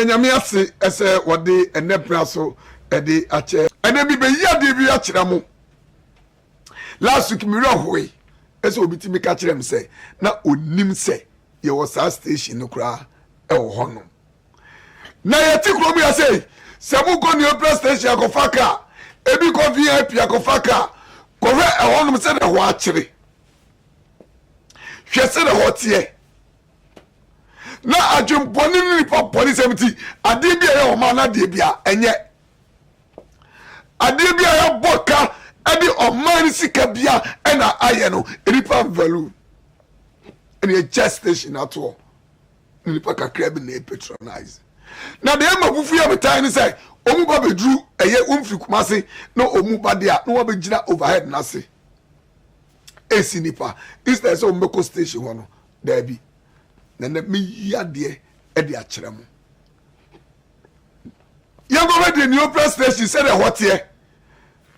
Nyame ase ese wode enebra so ede ache ene bi be yade bi achira mo last week mi rohwe ese obiti mi ka kire m se na onim se ye was station no kra e wo hono na ye ti kro mi ase se mu go ni opera station akofaka ebi ko VIP akofaka ko re e hono se de ho akire hwe se de ho tie na adwemponi ni papa semti ade bia ye o ma na de bia enye ade bia ya boka ade o man sika bia ena aye no ripa value ene just station at all ni paka crab na patronize na de ma bufu ya metan ni say omu ba bedru eye omfiri kumase na omu ba de a na wa begina overhead na se esi nipa instead so mbeko station ho no da bi na me yade e de akere mo ya go ready new press station say the hot here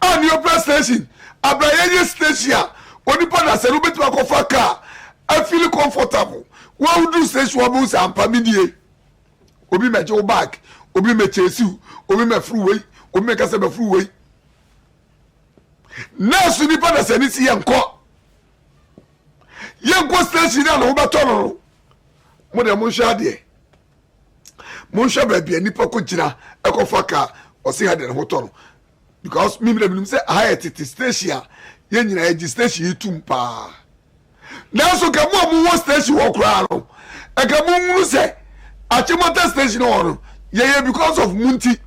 a new press station abraye station onipa na se no betu akofa car I feel comfortable what would do station wo bu sa ampa medie obi me je back obi me chesi obi me freeway obi me kase be freeway na su nipa na se ni si yenko station na no beto no mo de mo hwa de mo hwa ba bia nipa ko gira ekofa ka o se ha de ho to no because me me say high station ye nyina egi station yitum pa na so ka mo station wo kra no e ka mo mu se achimota station no ye because of munti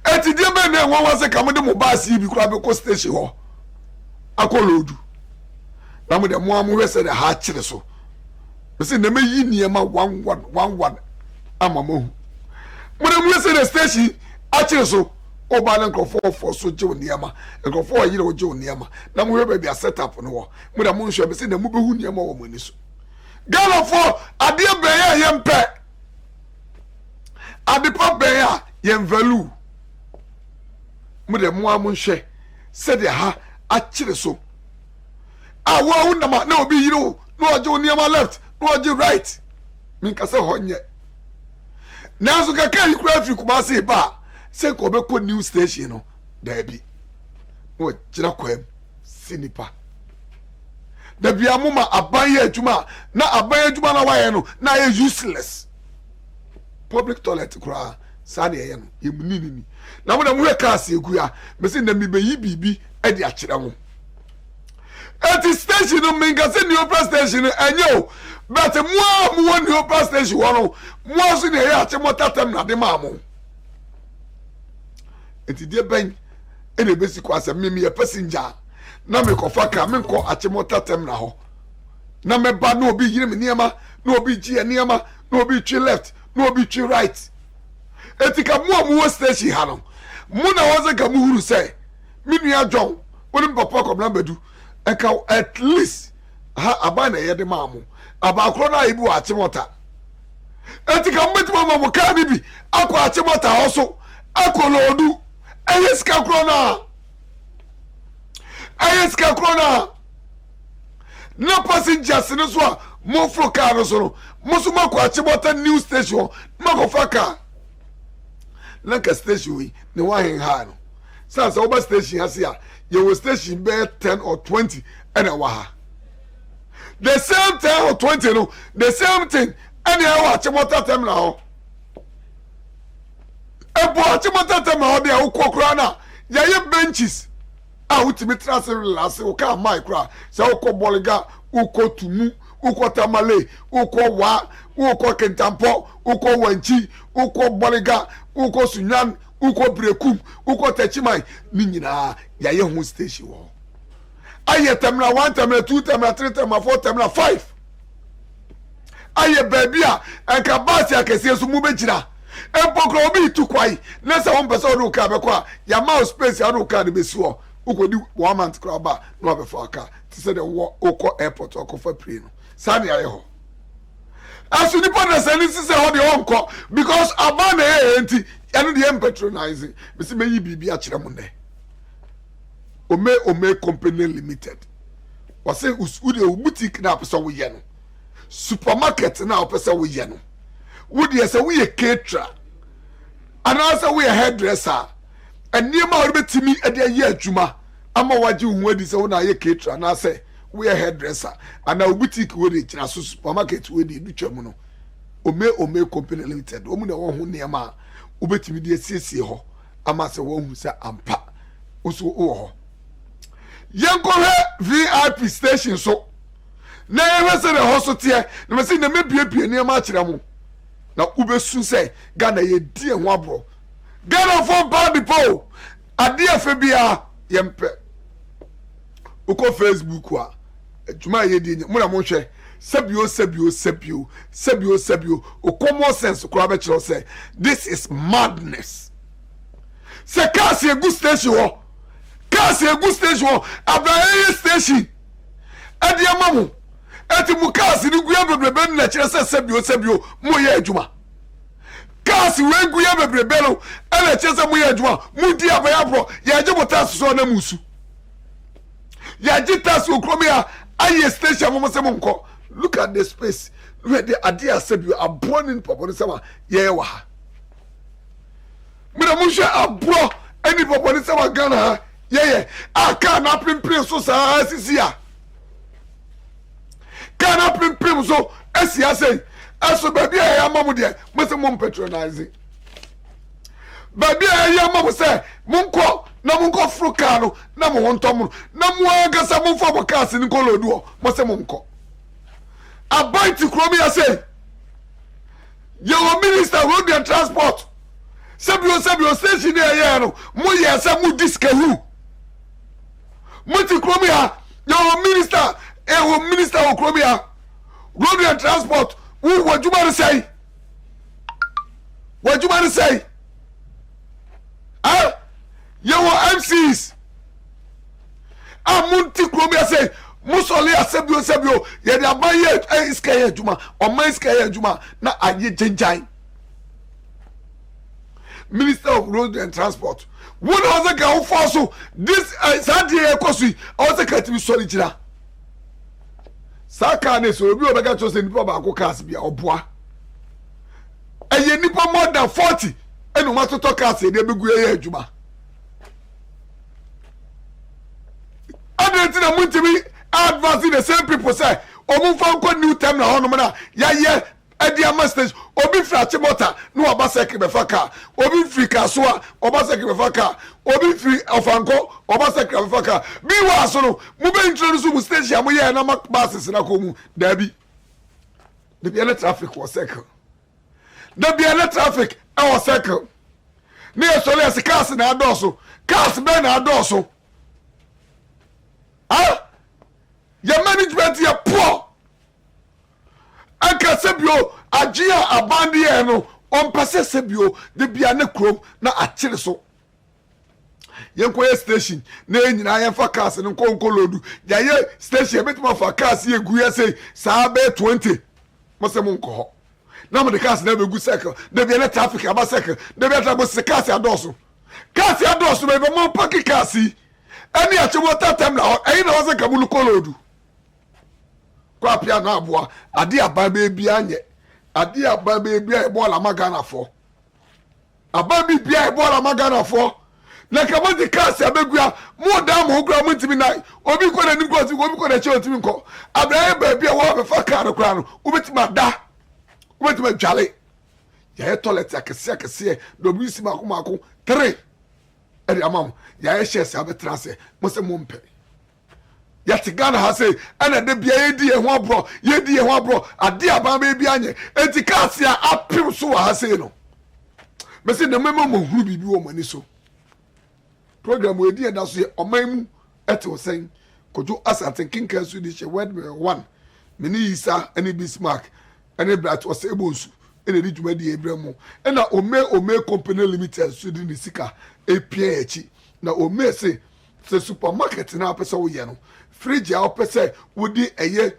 eti de be na won wa se ka mo de mo bus yi bi kra be ko station ho akolodu na mo de mo amu se de ha kire so bese na me yi niema 11 amamo mo de mo se de station a kire so o ba na nkrofo for so je niema nkrofo yi o je niema na mo hwe ba set up no wo mo de mo nhwe bese na mo behu niema wo mani so galo for ade be ya yempe ade pa be ya yem value mo de mo amu nhwe se de ha a kire so a wo na obi yiro no oje niema left no oje right min ka se honye na so ka kai kura fi kuma se ba se ko be ko new station no da bi no gira kwam sinipa da bi amuma abanye adwuma na abanye adwuma na waye no na ye useless public toilet kura sa de ye no ye munini na mo da mo ka se egu ya me se na mi be yi bibi e de akire mo eti station no minga se new station enye o but mo new station wono mo so ne ya achimota tem na de maamo eti de ben ene besi ko asem me ye passenger na me ko faka me ko achimota tem na ho na me ba no obi yire me niema no obi ji niema no obi twi left no obi twi right eti ka mo station ha no mo na wo ze ka mo huru say me nua John woni papa ko bla badu eka at least ha abana ye de maamo abakro na ibu achimota etika mmetima mamu ka bibi akwa achimota hoso akolodu eyeska krona na passengers ne so a mo fro car no so no mo so makwa achimota new station makofaka lanka station wi ne wa hen ha no sansa oba station asia ye was station be 10 or 20 and a waha the same 10 or 20 no the same thing and you watch motor terminal e bo watch motor terminal dey ukokura na ye benches a utimi transfer last o ka micro se ukoboliga ukotumu ukotamale ukowa ukokentampo ukowanchi ukoboliga ukosunyan uko brekum uko techimai ni nyina ya ye hu station wo aye terminal 1 terminal 2 terminal 3 terminal 4 terminal 5 aye baby a enka basi akese so mu begira empokro obi tukwai na se won pese odu ka be kwa ya mouse space ya odu ka de besi wo uko di 1 month craba no be for aka ti se de wo uko airport okofa plane no sani aye ho asu ni pa na se ni se ho de onko because abana enti eno de patronizing be se meyi bibi a kire mo ne ome company limited say ude boutique na pesa wo ye no supermarket na pesa wo ye no would say we a caterer and also we a hairdresser and near my betimi at the year juma ama waji who say na ye caterer and I say we a hairdresser and now boutique we dey na supermarket we dey do chamuno ome company limited omu na won ho niam ubetimi de siesie ho ama se won hu se ampa oso wo ho yenko VIP station so na ewe se the hospital na me se na mebiebie niam a kire mu na ubesu se Ghana ye die ho abro Ghana for bad people ade afa bia yempe uko Facebook wa adwuma ye di mu na mo hwe sebio o common sense ko ba kire say this is madness se kasi egu station ho abraye station ade amamu eti mu kasi ni guya bebrebe na kire say sebio mo ye adwuma kasi we guya bebrebe no na kire say mo ye adwuma mu di abaya bro ye je botas so na musu ye je tas okromia aye station mo se mo nko. Look at the space where the idea said you are born in Papa Sama. Yeah, wa. Mina musha abro any Papa Sama Ghana. Yeah. I can't happen prim so sa asisia. Can't happen prim so asia say. Aso baby I am mamu there. Must mum patronizing. Baby I am mamu say munko na munko frukano na mu hontomu na mu agasa mu fa bokasi ni kolodu. Must munko. About to Chromia say, your minister road and transport. Sabio station here, Moya Samu Discahu. Multi Chromia, your minister of Chromia, road and transport. What you want to say? What you want to say? Huh? Your MCs. Multi Chromia say, Musoli asebio ye de abaye iskaye adwuma o man iskaye adwuma na aye genjan Minister of Road and Transport won was a go for so this Saturday ekosu o se katimi sori gira saka ne so obi obega cho se nipa ba ko cars bia oboa eye nipa more than 40 enu matoto cars e de begu ye adwuma adentina muntimi advancing the same people say omunfa new term na hono na ya edia masters obi free achimota no obaseki befaka obi free kasoa obaseki befaka obi free ofanko obaseki befaka bi wa so no mu be introduce mu station mu ye na buses na ko mu dabi the be traffic was circle the be traffic was circle ne so le se cars na adoso cars be na adoso your management you poor. Anka sebio ajia abandi eno on passe sebio de bia ne krom na akire so. Yenkoye station na nyina yenfa cars ne konkolodu. Ya ye station betima fa cars ye gu ye say sa be 20. Mo se mo nko ho. Na mo de cars na be gu circle. De bia na traffic aba circle. De bia trabo se cars adoso. Cars adoso be mo park cars yi. Ani achimota tem na eyi na wose kabulu kolodu. Kwa pia na aboa ade ababe bia anye ade ababe bia ebola magana fo ababe bia ebola magana fo na kabo de cars abegua mo dam ho kura mo ntimi na obi ko na nim ko obi ko na che otimi nko abraye ba bia wo be fa car kura no obetima da obetima dwale ya e toilet akese do bi si mako 3 eri amam ya e share se abetrase mo se mo mpe yati Ghana ha say ana de bia yedi e ho abro ade aban ba bia anye enti cars ya apim so ha say no me say na memo mo huru bibi wo mani so program we di da so ye oman mu ete wo sen kojo asante kinka su di she word 1 mini isa ani Bismarck ani brat wo say bonsu ene di djuma di ebremu ena ome company limited su di ni sika epia echi na ome say supermarket na apesa wo ye no fridge a opese wodi eye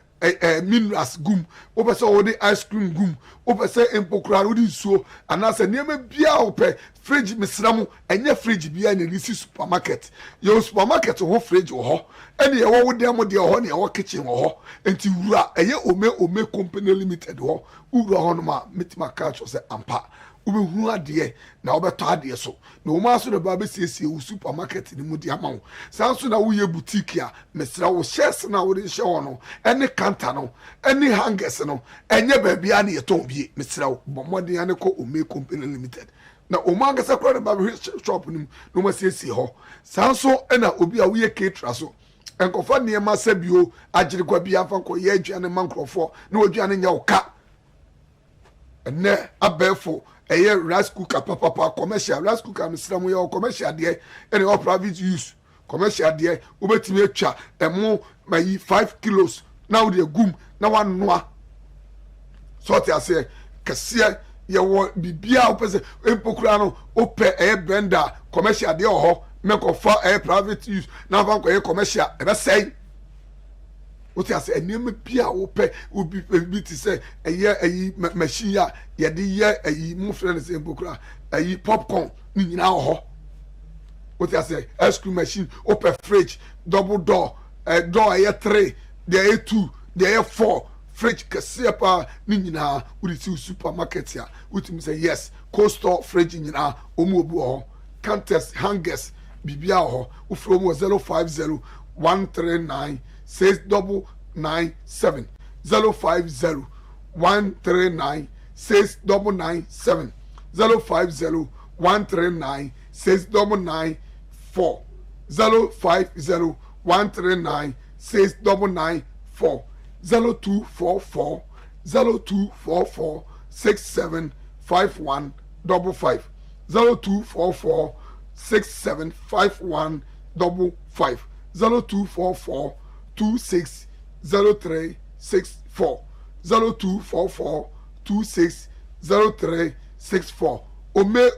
minerals gum o pese o de ice cream gum o pese empokra o di so anase niam bia o pe fridge mesramu enye fridge bia na ni supermarket your supermarket ho fridge ho ene ye wo de am de ho na ye kitchen ho enti wura eye ome company limited ho wura ho no ma metima catch say ampa ubehu ade na obeto ade so na o ma so na ba be siesie wo supermarket ni mu di ama wo sanso na wo ye boutique a mesra wo shares na wo de she ho no ene counter no ene hangers no enye ba bia na ye ton bie mesra wo bomode ane ko ome company limited na o ma ngasa kro na ba shop ni no ma siesie ho sanso na obi a wo ye caterer so enkofa ne ma sabio agire kwa bia fa ko ye aduane mankrofo na oduane nya wo ka ene abefo eye rice cooker papa commercial rice cooker misra mu ye commercial de ene o private use commercial de obetimi atwa emo mayi 5 kilos na wo de gum na wanoa so te ase kase ye wo bibia opese empokura no ope blender commercial de ho make of private use na fa ko commercial e be say what you say enema bia wo pe obi ti say eye machine ya ye de ye mo friend say empokura popcorn ni nyina ho what you say ice cream machine open fridge double door door 3 there 2 there 4 fridge kase pa ni nyina we see supermarket ya which mean say yes cold store fridge nyina omu obu ho counters hangers bibia ho u from 050 139 6997 050 139 6997 050 139 6994 050 139 6994 0244 0244 675155 0244 675155 0244 260364 0244 260364 ome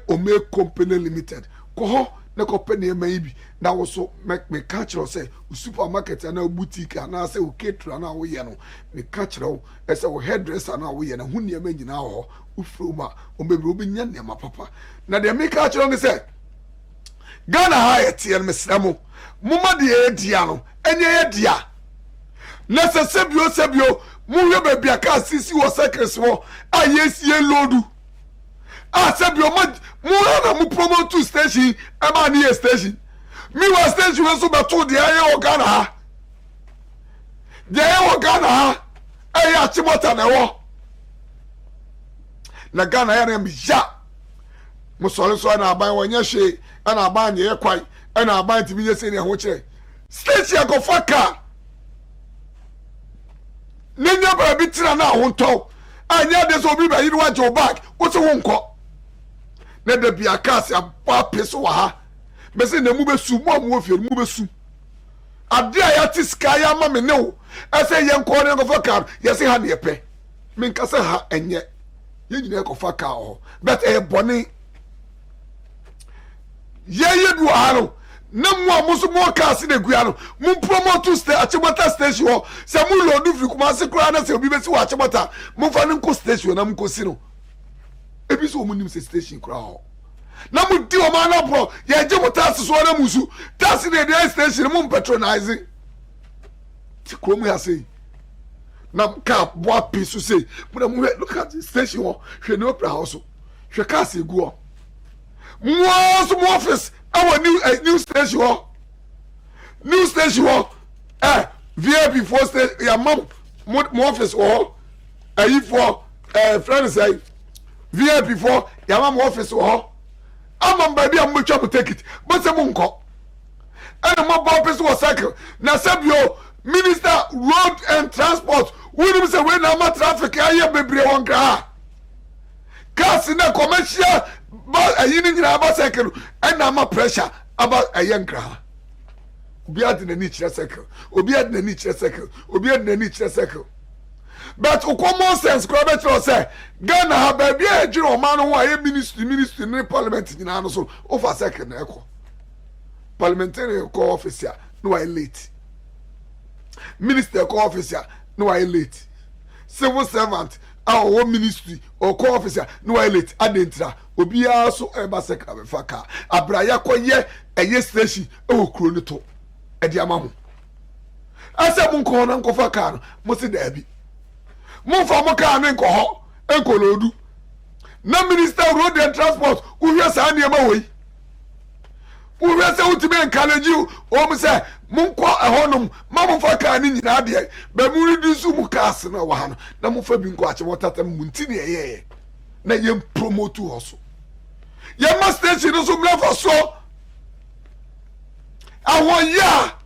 company limited ko na company mai bi na wo so me catch you say supermarket na boutique na say o caterer na wo ye no me catch you say o hairdresser na wo ye na hu ne ma nyina ho ufroma o mebro bi nya ne ma papa na de me catch you say Ghana ha etie mesramo muma de edia no enye edia na sebio mu hwe ba bia ka sisi wo secrets wo ayesie lodu sebio mu na mu promote station e ma ni station mi wa station we so beto de aye o Ghana ha de aye o Ghana ha aye achimota na wo na Ghana ya na ya musole so na aban wonye hwe ana aban ye kwai ana aban timi ye se ne ho kire station go faka nenya ba bi tira na ho nto anya de so bi ba yi wa jo back wo se wo nko na de bia cars aba peso wa ha me se na mu besu mu amu ofie mu besu ade a ya ti sky ya ma me ne wo ese ye nko ne go faka ye se ha ne pe me nka se ha enye ye nyina go faka ho but e boni ye du aro na mu amuso mo cars ne gua no mu promote achimota station ho se mu load free kuma se kura na se obi be si wa achimota mu fa ne nko station na mu ko si no ebi so mu nim se station kura ho na mu di o ma na bro ye je mo tax so na musu tax ne dey station mu patronize ti ko mu ya say na ka boa pisu say mu na mu look at the station ho hwe no opera house hwe cars egu ho mu office our new station new station VIP for station your mom office or you for friends say VIP for your mom office or am baby am much to take it but say munko and my office was cycle na sabio minister road and transport we dem say when na traffic aye bebre won kra cars na commercial but ayini nyina about cycle and na pressure about ayenkra obi ad na ni kire cycle obi ad na ni kire cycle obi ad na ni kire cycle but common sense ko be tro say Ghana ha ba bia ejire o man ho aye ministry ni parliament nyina no so over cycle na eko parliamentary ko officer no I late minister ko officer no I late civil servant our ministry or co officer no I late adentra obiara so eba sekra be faka abraya koye eye station e okuro ni to e di amamu ase mun ko na nkofa ka no mo se da bi mun fa mo ka ne nko ho enkolodu na minister road and transport uhwe sa ne ma woi uhwe se utime encourage o mo se mun ko ehonum ma mun fa ka ni nyina de ba mu reduce mu cars na wa ha no na mun fa bi nko ache wotata mun ti ne ye na ye promote hoso ye ma station so mla for so awon ya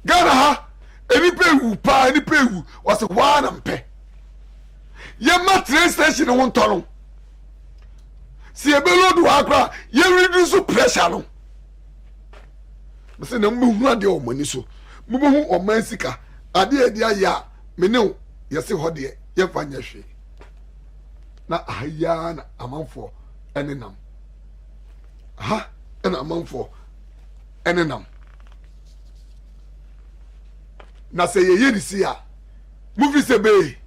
Ghana ha enipa ewu pa enipa ewu was one ampe ye ma train station won tono si ebelo do akra ye reduce pressure no mse na mbu ade o mani so mbu hu o man sika ade ade aya mene ye se ho de ye fanya hwe na aya na amanfo enenam ha ena amanfo enenam na se ye yedisi a movie se be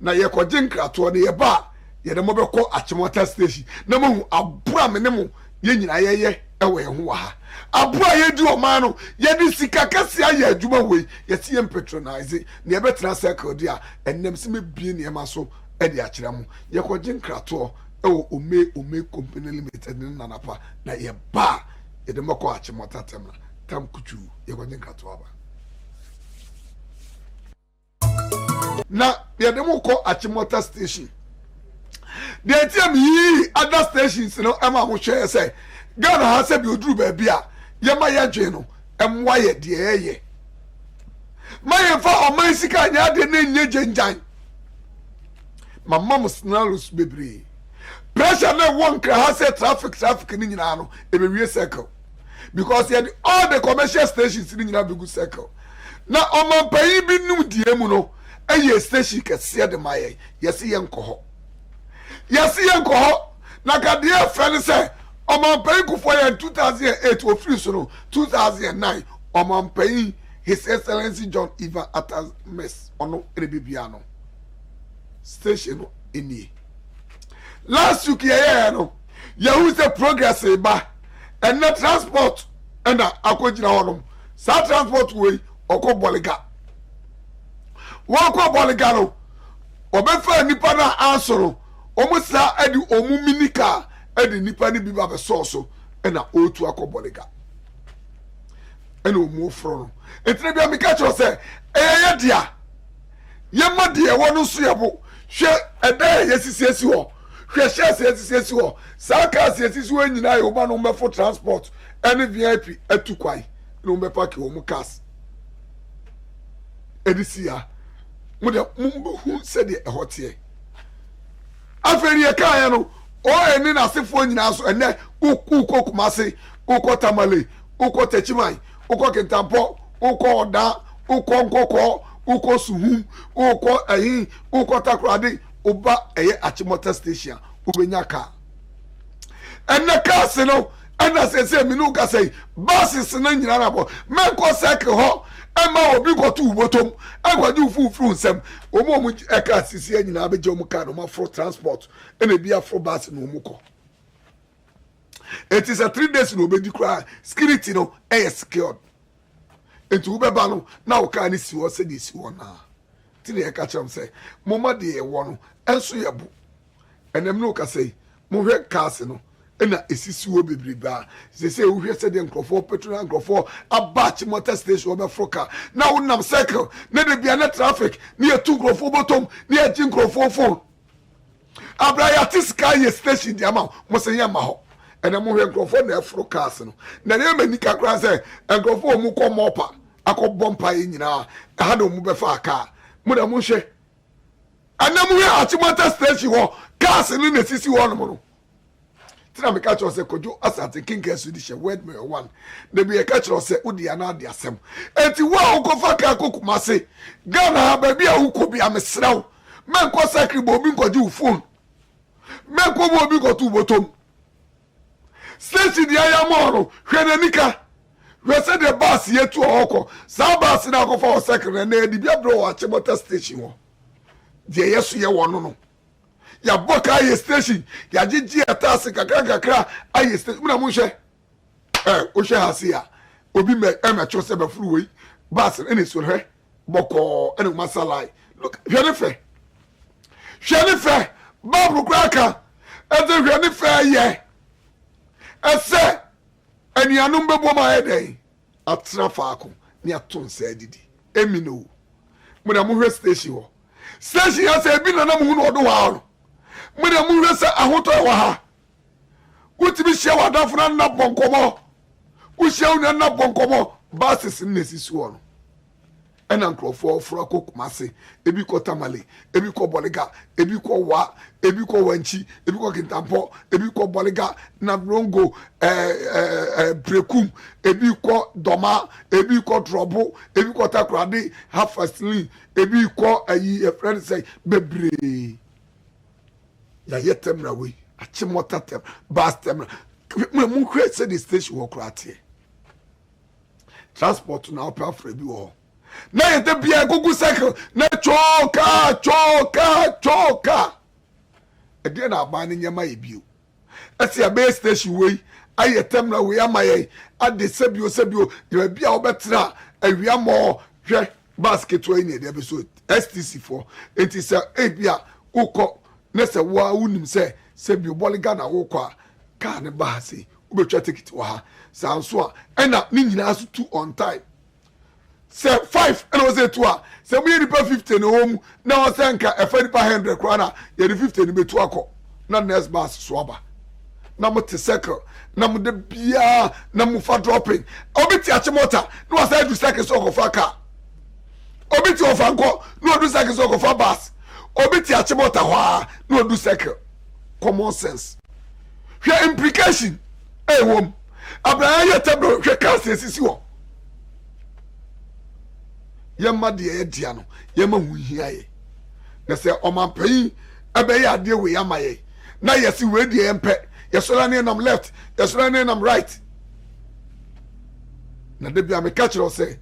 na ye ko jinkrato ne ye ba ye de mo be ko Achimota station na mo abura me ne mo ye nyina ye ewe ho wa ha abura ye di o man no ye di sika kase aye adwuma we ye se ye patronize ne ye betra circle dia ennem se me bie ne ma so e de akira mo ye ko jinkrato ewo ome company limited ne nanapa na ye ba ye de mo ko Achimota temna tam kuchu ye ko jinkrato aba na ye dem ko Achimota station de tiam yi other stations no ema ho hwe say Ghana ha se bi oduru ba bia ye ma ye dwe no emwa ye de ye ma ye fa o man sika nya de na nye genjan mama musnalus bebre pressure na won kra ha se traffic ni nyina no e be wie circle because ye all the commercial stations ni nyina be good circle na o man payi bi num die mu no eye station kese de maye yesi ye nko ho na kade afele se o man pay kufo ye 2008 ofiri so no 2009 o man pay his excellency John Ivan Atta Mess ono rebibia no station no eni last week ye no ye who say progress ba and na transport and akogina honom sa transport way okoboliga wako boligalo obefa nipa na ansoro omusa edi omu minika edi nipa ni biba be soso na otu akoboliga ena omu ofro no etre bia mika cho se ye dia ye ma dia wono so yebo hwe eda yesisiesi ho hwe yesisiesi ho saka yesisiesi ho nyina ye oba no mefo transport ene VIP etukwai no mepa ke omu cars edisia mude mumbu se de ehotie aferi e kan ya no o eni na sefo nyina so ene uko kumase uko tamale uko techimai uko kentampo uko oda uko nkoko uko suhu uko ehin uko takrade oba eye Achimota station ubenya ka ene ka se no ana se minu ka sei buses na nyina na bo menko cycle ho ema obi go tu botom agwaju fufu nsem omo eka sisi anyina abeje omo ka no ma for transport ena bia for bus no omo ko it is a 3 days no obedi kra security no secured etu beba no na o ka ni si wo se di si wo na ti ne eka cham se mo ma de e wo no enso ye bu enem no ka sei mo hwe cars no ena esisi wo bebreba se uhwe se de nkrofo petrol nkrofo aba Achimota station obefroka na wonam cycle na de bia na traffic na ye tu nkrofo botom na ye jin nkrofo fon abraya tiska ye station di ama mo se ye ma ho ena mo hwe nkrofo na efroka ase no na ne mani kakra se nkrofo mu ko mopa akobọ mpa ye nyina ha do mu befa aka mo da mo hwe ana mo hwe Achimota station ho cars ni na sisi wo no no tina me catch us kojo asante kinga su di she word me one de be catch us udi ana de asem enti wa ukofa ka kokumase Ghana ha ba bia uko bia mesraw men ko sakribo obi nkoji phone men ko bo obi ko tu botom station dia ya mo no hwe nanika we said the bus here to oko sa bus na go for second na di bia bro wa Chimota station wo de yeso ye wono no ya boka aye station ya gigi atase kakra aye station na mo hwe o hwe hasia obi me cho se be furu we bus ene so hwe boko ene masalai look hwe ne fe babu kraka eze hwe ne fe ye ese enianum bebo ma eden atra faako ni aton se adidi emino mo na mo hwe station wo station ya se bi na na mo hu no do wa no mo na mo hwe se ahoto wa ha utimi hye wa dafo na bonkomo wo hye na bonkomo basis nnesisu wo no ena nkrofo ofura kokumase ebi ko tamale ebi ko boliga ebi ko wa ebi ko wanchi ebi ko kintampo ebi ko boliga na brongo brekum ebi ko doma ebi ko drobo ebi ko takrade half fastlin ebi ko ayi friend say bebre ya yetemra we achimota tem bastem mu create the station wo krate transport na opera for bi wo na yete bia gugu cycle na choka ede na agba ne nyama ebio ase abe station we ayetem na we amaye ade sebio ye bia obetra awia mo hwe basket we ni de be so STC4 enti se ebia ukọ na se wa unim se sebio boliga na ukọ ka ne ba se ubetwa ticket wa ha sanso a na ni nyina so 2 on time say 5 and was it 2 say we need 50 no home na o say nka e fa nipa 100 krona ye 50 ni betu akọ na next bus swaba na mo te circle na mo de bia na mo fa dropping obiti achimota no was I do circle so go fa car obiti of anko no do circle so go fa bus obiti achimota hwa no do circle common sense hwe implication wom abraham yetabro hwe cast esisi wo yemma de ye dia no yemma hu hia ye na se omampai abeya ade we yamaye na yesi we de empe yesora ne nam left yesora ne nam right na de bia me catch ro se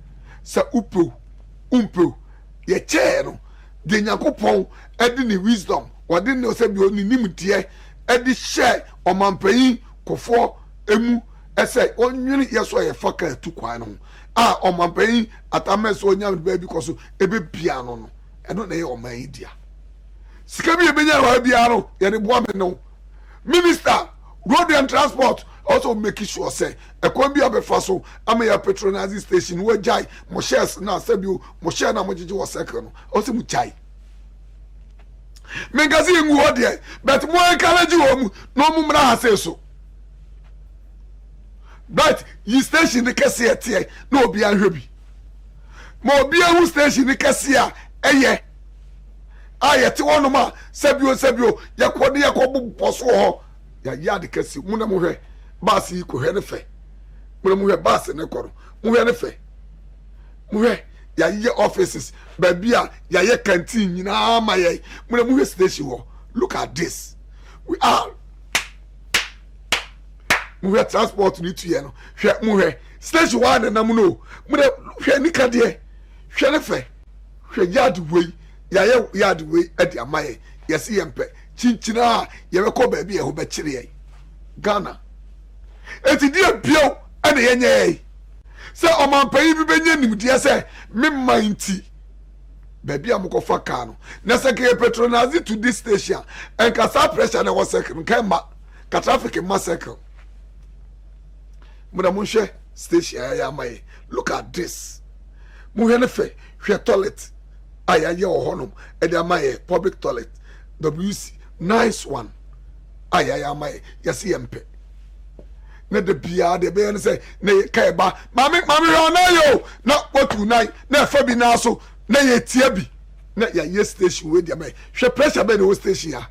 umpo ye che no de Nyankopon edi ni wisdom wade ne se bi oni nimtie edi share omampai kofo emu ese onwini yeso ye faka tu kwa no a omampai atameso onyam be bi koso ebe bia no eno na ye oman dia sika bi ebenya wa bia no ye ne boa me no minister road and transport also make sure say ekon bi abefa so ama ya patronizing station we jai mo shares na sabio mo share na mo gigi wo second no also mu jai mengazi ngu hodie but mo encourage wo mu no mu mra ha say so but yi station ni kese etie na obi anhwe bi ma obi ahu station ni kese a eye ayete wono ma sabio yakode boso ho ya yade kese mu na mo hwe bus yi ko hwe ne fe mu na mo hwe bus ne koro mo hwe ne fe mo hwe ya ye offices ba bia ya ye canteen nyina ma ye mu na mo hwe station ho look at this we are muwe transport ni tu ye no hwe muwe station 1 na mu no mude hwe ni ka de hwe ne fe hwe yard wey ya ye yard wey ade amaye yesi yempe chinchina ye be ko ba bi e ho be kire ye Ghana eti die bio ene ye nye se omampai bi benye nimdie se memma nti ba bi amkofa ka no na se ke petronazi to this station en ka sa pressure na wo second kan ma ka traffic ma second muna munhwe station ya maye look at this muhwe ne fe hwe toilet aya ye ohonom e de maye public toilet WC nice one aya maye yesi yempe ne de bia de be ne say ne kai ba mami na yo na otu nai na fa bi na so na ye tie bi na ya ye station we de maye hwe pressure be the station ya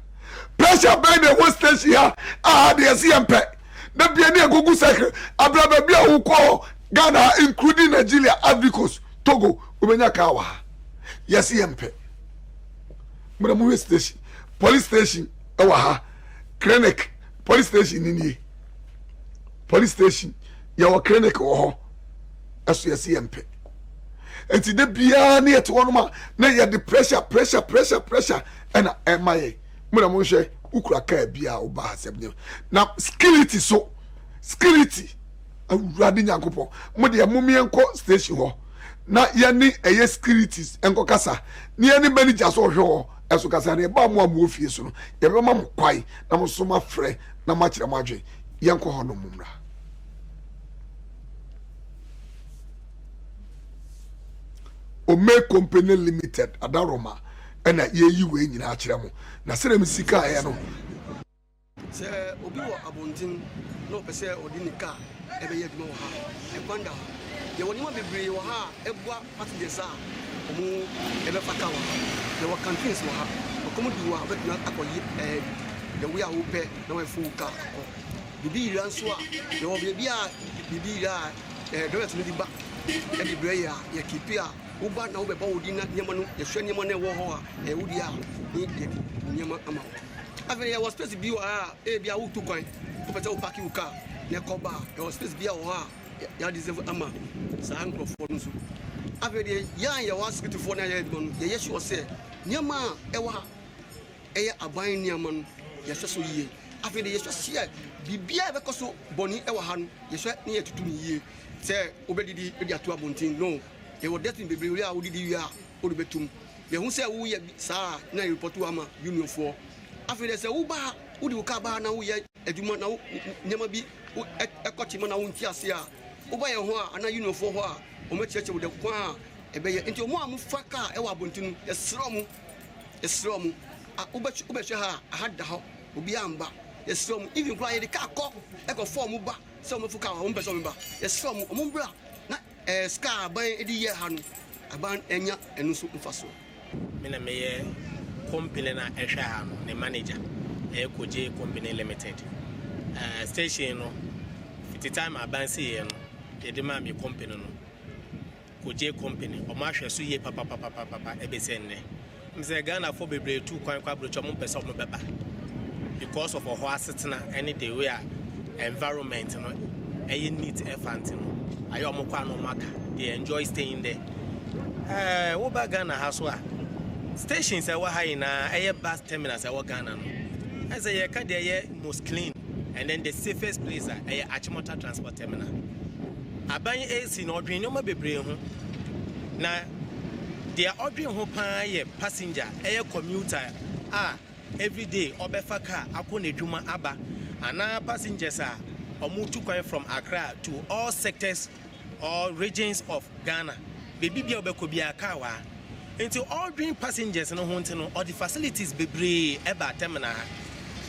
pressure be the station ya de yesi yempe na bia ne agogu secret abraba bia wo ko Ghana including Nigeria, Ivory Coast, Togo ubenya kawa yesi yempe mura mu station police station ewa ha clinic police station ni police station ya wa clinic wo ho ɛso yɛsi yɛ mpɛ enti de biara ne yɛte hɔ nom a na yɛde pressure ɛna ɛma yɛ mo na mo nhwɛ ukura kaa biara ɔba asɛm ne na skillity awurade nyankopɔn mo de momie nkɔ station hɔ na yɛne ɛyɛ securities ɛnkɔ kasa ne yɛne manager so ɔhwɛ hɔ ɛso kasa ne ɛba mo a mo ofie so no yɛbɛma mo kwai na mo so ma frɛ na ma kyerɛ mo adwe yɛnkɔ hɔ no mmra Ome Company Limited adaroma ɛna yɛyi wei nyinaa kyerɛ mo na sɛ dem sika ɛyɛ no sɛ obi wɔ abonten na ɔpɛ sɛ ɔde ne kaa ɛbɛyɛ adwuma wɔ ha ɛkwanda yɛwɔ nneɛma bebree wɔ ha a ɛboa passengers a ɔmo ɛbɛfa kaa wɔ ha yɛwɔ canteens wɔ ha ɔkɔm di wɔ a ɔbɛtumi akɔyi yɛwe a wopɛ na wɔafu wo kaa akɔ biribi yira nso a yɛwɔ biribi a biribi yira a dɔyɛto no de ba ɛde brɛ yɛ a yɛkipi a woba na wobɛba wo di na nneɛma no yɛhwɛ nneɛma no ɛwɔ hɔ a ɛwodi a ne yɛde nneɛma ama wo afei yɛwɔ space bi wɔ ha a ebia wotu kwan wopɛ sɛ wopaki wo kaa na ɛkɔba a yɛwɔ space bi a wɔ hɔ a yɛadeserve ama saa nkurɔfoɔ no nso afei deɛ yɛn yɛwɔ asecurityfoɔ no a yɛyɛ adwuma no yɛyɛ sure sɛ nneɛma a ɛwɔ ha ɛyɛ aban nneɛma no yɛhwɛ so yie afei deɛ yɛhwɛ sɛ biribiara ɛbɛkɔ so bɔne ɛwɔ ha no yɛhwɛ ne yɛtutu no yie sɛ wobɛdidi de ato abɔnten no yɛwɔ destin bebree a wodidi wie a wode bɛtum yɛhu sɛ woyɛ saa na yɛrepɔto wo ama unionfoɔ afei deɛ sɛ woba wode wo kaa baa na woyɛ adwuma na nneɛma bi ɛkɔkye ma na wonti ase a woba yɛ ho a ana unionfoɔ hɔ a ɔmɛkyerɛkyerɛ wo dɛ kwan a ɛbɛyɛ nti ɔmo a mofa kaa ɛwɔ abɔnten no yɛserɛ mo wobɛhwɛ ha a aha da hɔ obi amba yɛserɛ mo even koraa yɛde kaa kɔ ɛkɔfɔɔ mo ba sɛ ɔmɛfo kaa a ɔmpɛ sɛ ɔmeba yɛserɛ mo ɔmo mbra na ska aban edi yɛ ha no aban enya ɛno nso mfa so me na meyɛ company na ɛhwɛ ha no ne manager Koje Company Limited station no fiti time aban se yɛ no yɛde ma me company no Koje Company ɔmo ahwɛ so yie papa ebese nnɛ mse Ghana for bebree tu kwan kwa brocho mo pese ɔmo bɛba because of ɔhɔ asetena any the way environment no ɛyɛ neat effant no ayo ɔmo kwa no maka they enjoy staying there wo ba Ghana ha so a stations ɛwɔ ha ina ɛyɛ bus terminals ɛwɔ Ghana no as a yɛka de ɛyɛ most clean and then the safest place ɛyɛ Achimota Transport Terminal aban AC no ɔdwen nneɛma bebree ho na their ordering ho pa ye passenger commuter every day obefa car akọ n'edwuma aba ana passengers omutu kwan from Accra to all sectors or regions of Ghana baby bia obekọ bia car wa into ordering passengers no ho ntino or the facilities bebree eba terminal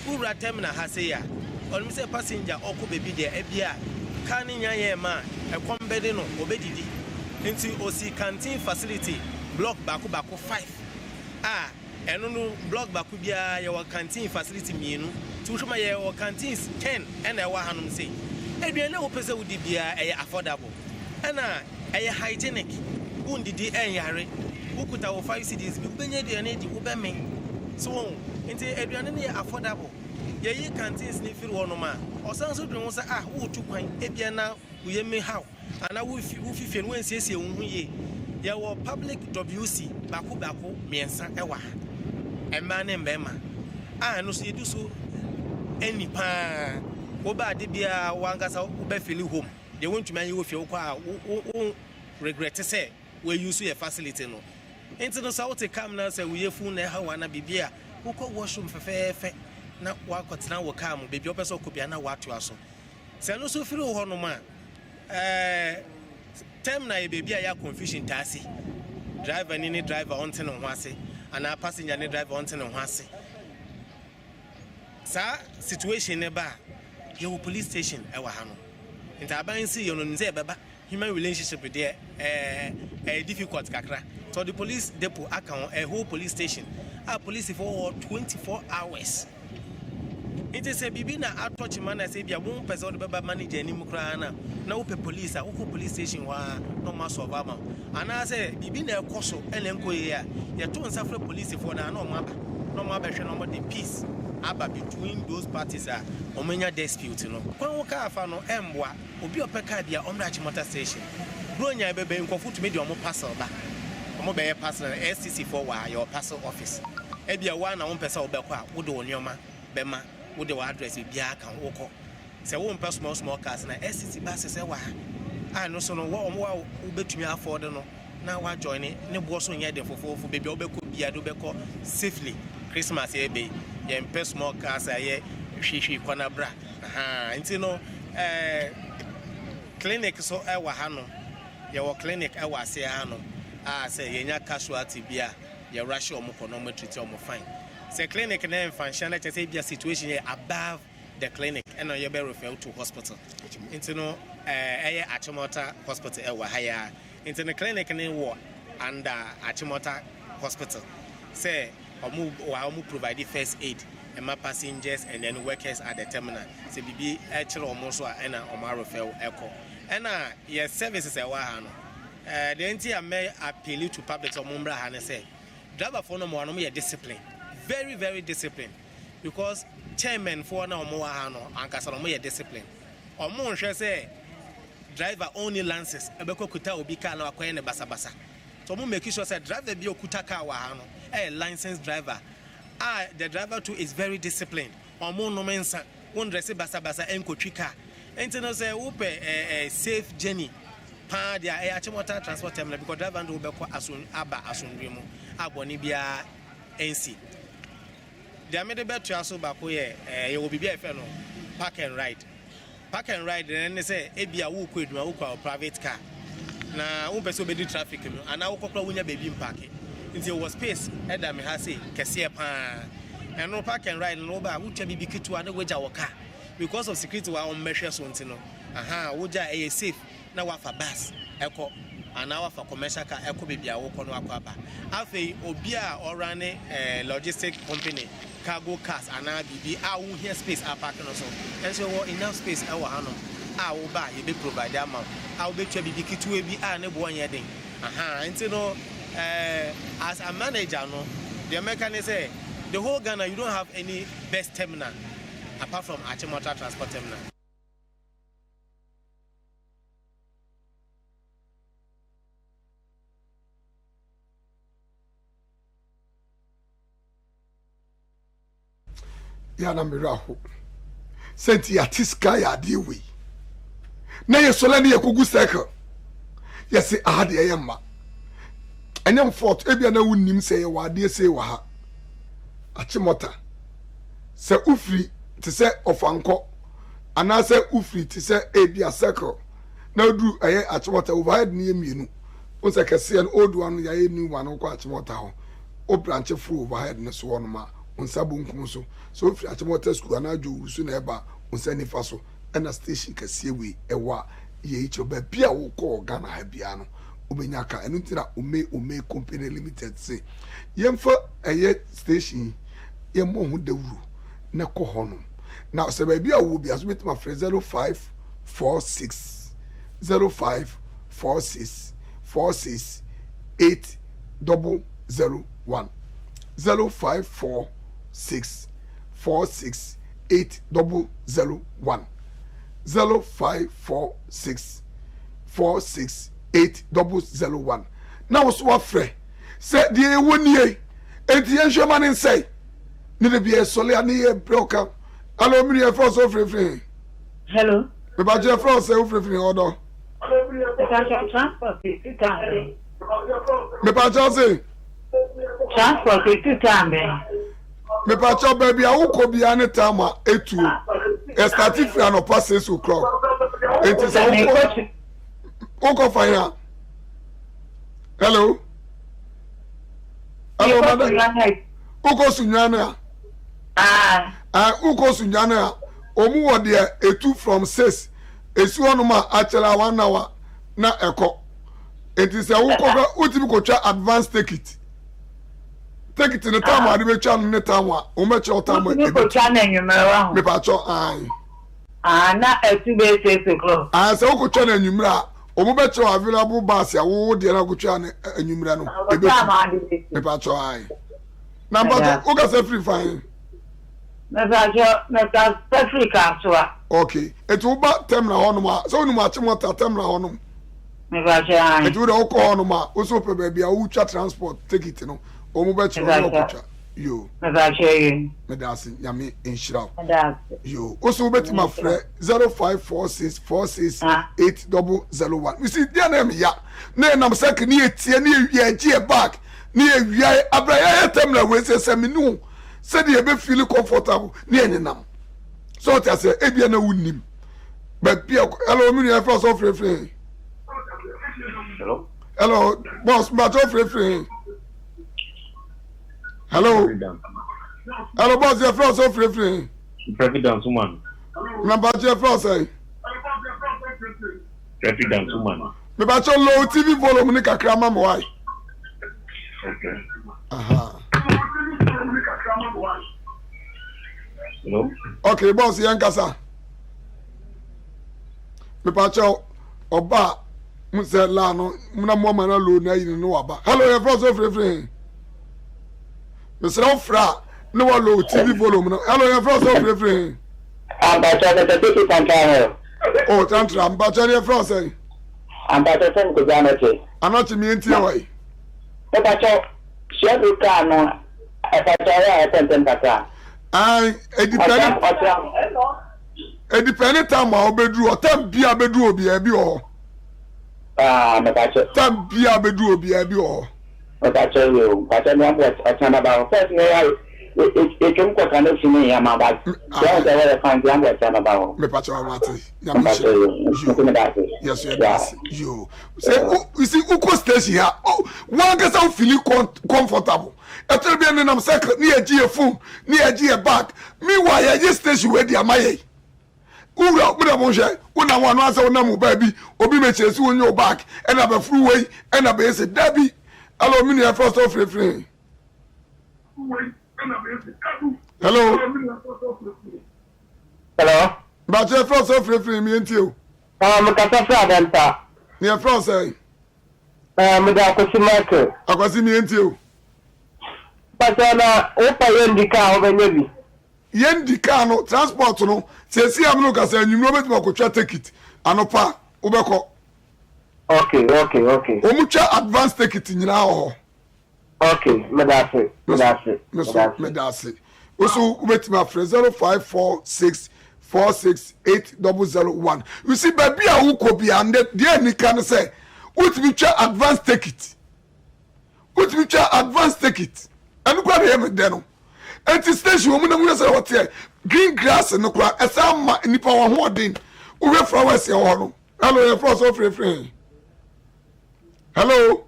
ura terminal ha say ya on say passenger okọ baby there ebia car ni nya ye ma ekombede no obedidi into osi canteen facility block baku 5 eno no block baku bia ye wa canteen facility mienu tu homa ye wa canteens 10 ena wa hanom sei aduane wo pese wo di bia e affordable ena e hygienic undidi enyare ukuta wo 5 cedis bi benye aduane di wo be me so enti aduane ne affordable ye yi canteens ne firi wo no ma osan so dun wo sa wo tu kwan e bia na wo ye me how ana wo fifie no ensiesie wo hu ye yawo public WC baku miensa ewa emma ne mbema no so yedu so eni pa wo ba de bia wangasa wo be feel home de wontumi ayi wo fie wo kwa wo regret say we use your facility no enti no so wo te kam na say wo yefu na ha wa na bibia wo ko washroom fefefe na wa kotena wo kam bibia opeso kopia na wa to aso se no so firi ho no ma time na baby ya confusion taxi driver ni driver on ten ho ase ana passenger ni driver on ten ho ase sa situation ne ba your police station e wa ha no nta aban si yo no nze beba human relationship there difficult kakra so the police depot account a whole police station police for 24 hours. It is a bibi na atouch man I say bia won person beba manager ni mukra na wo pe police police station wa no ma so ba ma ana say bibi na ekoso ene nko ye ya to nsafre police for na no ma ba hwe no mo the peace aba between those parties omenya dispute no kwan wo ka afa no emboa obi opeka bia omra Achimota station Bronya bebe nkofo to me de omo parcel ba omo be parcel SCC4 wa your parcel office e bia wa na won pesa obekọ a wo de onioma be ma wo de wa address bia kan wo kọ se wo mpa small cars na SCC ba se wa no so no wo omo betumi afford no na wa join ne bo so nya de fofofo be bia obekọ bia do bekọ safely Christmas e be ye mpa small cars aye hwehwe kwana bra nti no clinic so e wa ha no ye wo clinic e wa se ha no say yenya casualty bia ye rush omo kono treat omo fine say clinic na function na say bia situation ye above the clinic and you be referred to hospital into no Achimota hospital e wa haya into the clinic ni wo under Achimota hospital say omu provide first aid and my passengers and then workers at the terminal say bibi e chire omo so and omo refer echo and your services e wa ha no the entire may appeal to public omo mbra ha ne say driver for no more no discipline very very disciplined because chairman for na omo ha no ankasa no more discipline omo nhwe say driver only lances ebeko kuta obi car na akoye ne basabasa so omo make sure say driver bi okuta car wa ha no licensed driver the driver too is very disciplined omo no mensa won dress basabasa enkotwi car entino say wo pe safe journey pa dia Achimota transport terminal because driver ndo obeko asun aba asunwe mu aboni bia NC dia me de betu aso ba ko ye wo bibia efe no park and ride then say ebia wo ko eduma wo ko private car na wo pese obedi traffic no ana wo kokra wonya baby park nti was space eda me ha say kese pa eno park and ride no ba wo twa bibi kitua na woja wo car because of security wa on measure so ntino woja safe na wafa bus eko ana wafa commercial car eko bibia wo kono akwaba afei obi a orane logistic company cargo cars ana bibi wo here space park no so and so enough space e wo hanom wo ba ye be provide amount wo be twa bibi kitu bi ne bo onye den nti no as a manager no the mechanic say the whole Ghana you don't have any best terminal apart from Achimota transport terminal. Yana miraho senti ya tiska ya diwi na yesola ne yakugu cycle yesi ahade yemma enyam fort ebia na wunnim se ye wade se wa ha Achimota se ufri ti se ofanko ana se ufri ti se ebia cycle na du aye Achimota overhead ne yemienu onse kese no old one ya new one ko Achimota ho o branch full overhead ne so no ma onsabu nkum so fi Achimota school anajo usu na eba onsani fa so na station kase we ewa ye icho ba bia wo ko Ghana ha bia no obenya ka enu tira ome company limited say yemfa eye station yemmo hu dawuru na ko hono na se ba bia wo bia so betima free 0546 0546 46 8001 0546 46 8001 0546 46 8001 now so afre say the woni enti enhwema ne say ne de bia sole ani e broka allo mi e for so free hello me ba je for so free odo transport is time me ba je say transport is time me pa cho baby awuko bia ne tama etu e start free an opa 6 o'clock it is Oko fire. Hello. Hello, madam. Oko sunyana. Oko sunyana. Omu wo de etu from 6. Esu onuma achela 1 hour na eko. It is a oko utimi ko twa advance ticket. Take it in the time ade be twa no time wa. O me twa time e be twa na enwumra ho. Me pa twa ai. Na etu be 6 o'clock. Se oko twa na enwumra omo be cho available bus ya wo de na gutwa na anyumira no ebe me pa cho ai na but o ga say free fine me pa free ka so okay etu ba terminal hono ma so onu ma Achimota terminal hono Me ba che Etu de okọ no ma o so pe baby a wo twa transport take it no. O mu be che o okotwa. Yo. me ba che Me da se nyame enhira. me da Yo, also beti ma frɛ 0546468001. You see, dia na me ya. Na nam sek ni etie ni ye gie back. Ni ewia abraya etem na we se me nu. Se de be feel comfortable ni enenam. So tia se ebia na wunim. But bia hello me na first of free. Hello? Hello, boss, but of free. Hello. Hello, boss, your first of free. President woman. Number your first say. President woman. Me ba cho low TV volume ni kakra ma mo why. Okay. Aha. Hello? Okay, boss, yan kasa. Me ba cho oba mu se la no na mo ma na low na yin no waba. Hello, your first of free. Me se o fra no wa low TV volume no. Hello, your first of free. Ambacho the ticket and Oh, tantra, I'm ba cho your first say. ambacho sen ko janate. Anochi mi enti why. Ambacho shedu ka no ambacho ya tenten kaka. Ai, e depend time a obedru o tam bia bedru obi e bi o. Ambacho Tam bia bedru obi e bi o. ambacho yo ambacho ni ambacho atana ba first ne ya e kem ko kana sini ya ma ba. Ya da wa fan ya ambacho atana ba. Me pa cho mate. Ya Ambacho yo me da. Yes, yes. You say, you see, Uko station here. Oh, one gets out feeling comfortable. After being in a second, near G phone, near G back. Meanwhile, I just station where they are my. Ura, Buddha Monja, una one answer, no baby, Obi Meches on your back, and have a freeway, and a base, Debbie. Hello, Mini, first of free. Hello, Hello. but your first of free, me and you. Mukata fra danta. Near France, Me da ko simake. I was me and you. Patana opa yendika obenyebi. Yendi car no transport no se si am no ka se nyuno betima ko twa ticket anopa ubeko Okay. o mu twa advance ticket nyina ho Okay, me da se. Also ubetima free 0546468001. You see baby a wo ko bia and dey ni kan say utimi twa advance ticket anu kwa dey me de no enti station wo na mu say what here green grass no kwa esa ma nipa wo ho odin we flowers here ho no. Hello, your first of free. Hello,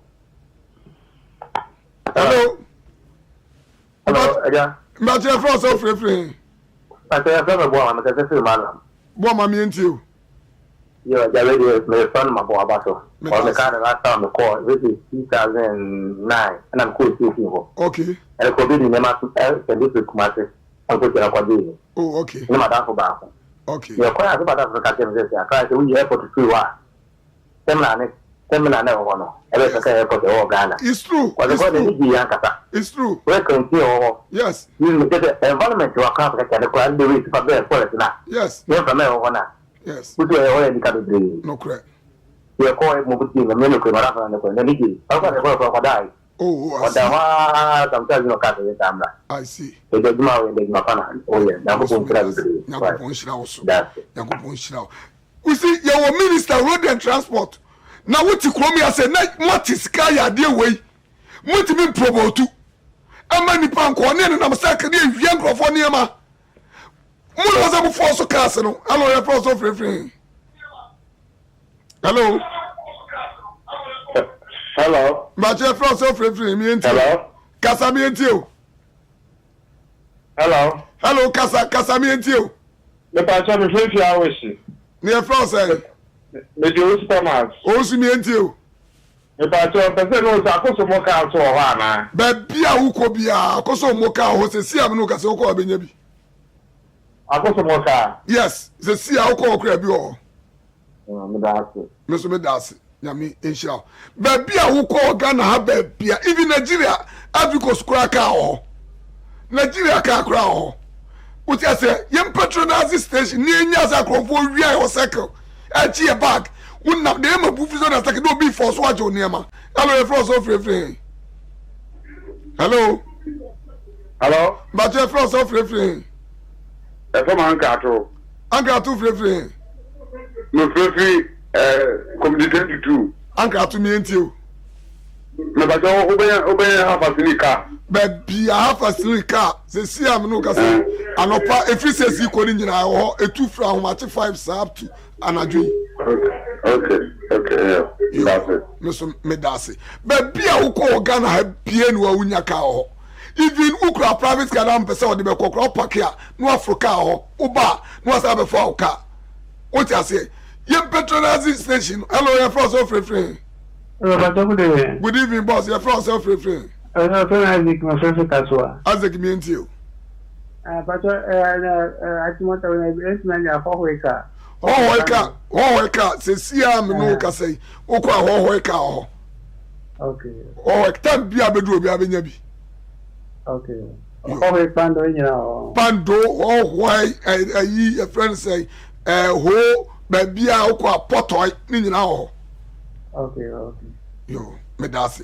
Aja. but your first of free. Patana fra bo ma ka se mana. Bo ma mi enti o. Yo, ja radio me fan ma bo abaso. O me ka na last time ko this is 2009 and I'm cool to Okay. e ko bi ni ma su e ndi su kuma se. An ko tira ko bi. Oh, okay. Ni ma da ko ba ko. Okay. Yo ko ya ko ba da ka ke me se ya ka se wi airport tu wa. Temna ne wo no. E be ka airport o Ghana. It's true. Ko ko ni ji yan kata. It's true. We kan ti o. Yes. Ni me te environment wa ka ka ko an de wi pa be ko na. Yes. Ni fa me o na. Yes. Butu e o ni ka be. No correct. Ye ko mo buti me me ko mara fa ne ko ni ji. Ko ko dai. Oh, I Wadawa sometimes no ka se tamra. see. E de juma we de juma pana. O ye na ko kira be. Yakupon shira also. That's it. Yakupon shira. We see your minister road and transport. Now what you call me as a night matisika ya de way. Muti mi promote. Ama ni pan ko ne na msaka ne wian krofo ne ma. Mu no za bu force cars no. Hello, your first of free. Hello. Hello. But your first of free me enti. Hello. Kasa mi enti o. Hello. Hello, kasa mi enti o. Me pa cha me fi awesi. Ni e France eh. Me di supermarket. O su mi enti o. Me pa cha pese no sa ko so mo ka so ho ana. Ba bia wo ko bia akoso mo ka ho se si am no ka se wo ko abenya bi. Ako so mo ka. Yes, se si a wo ko okra bi o. Me da aso. Me so me das. Nyame enhira. Ba bia wo ko Ghana ha ba bia even Nigeria Africa skura ka ho. Nigeria ka kra ho. What you say? Yem patronize station ni enya za krofo wi ayo circle. Achi e bag. Unna de ma bu fiso na take do be for so ajo niema. Hello, your friend so free. Hello. Hello? But your friend so free. From Ankato. Anka to free. No free, community 22. Anka to me and you. No, but obey half a silica. Baby, I have a silly car. They see I'm no gas. And if he says he couldn't, a 2 from what 5 up to an adri. Okay, yeah. That's it. Mr. Medasi. Baby, I will call Ghana have piano when you car. Even Ukra private car down per se, the Beko Park here, no Africa, Uba, no Sabbath for car. What I say? Your patronizing station. Hello, your first of free. Good evening, boss. Your first of free. Isaac, my friend, Kasua. Isaac, me and you. But I want to man a Hoeka. Hoeka, say, see, I'm no Cassay, Oka Hoeka. Okay. Oh, it can't be a bedroom, be having yabi. Okay. Hoeka Pando, you know. Pando, oh, why a friend say, ho, baby, Oka Potoy, in now. Okay. Yo, Medasi.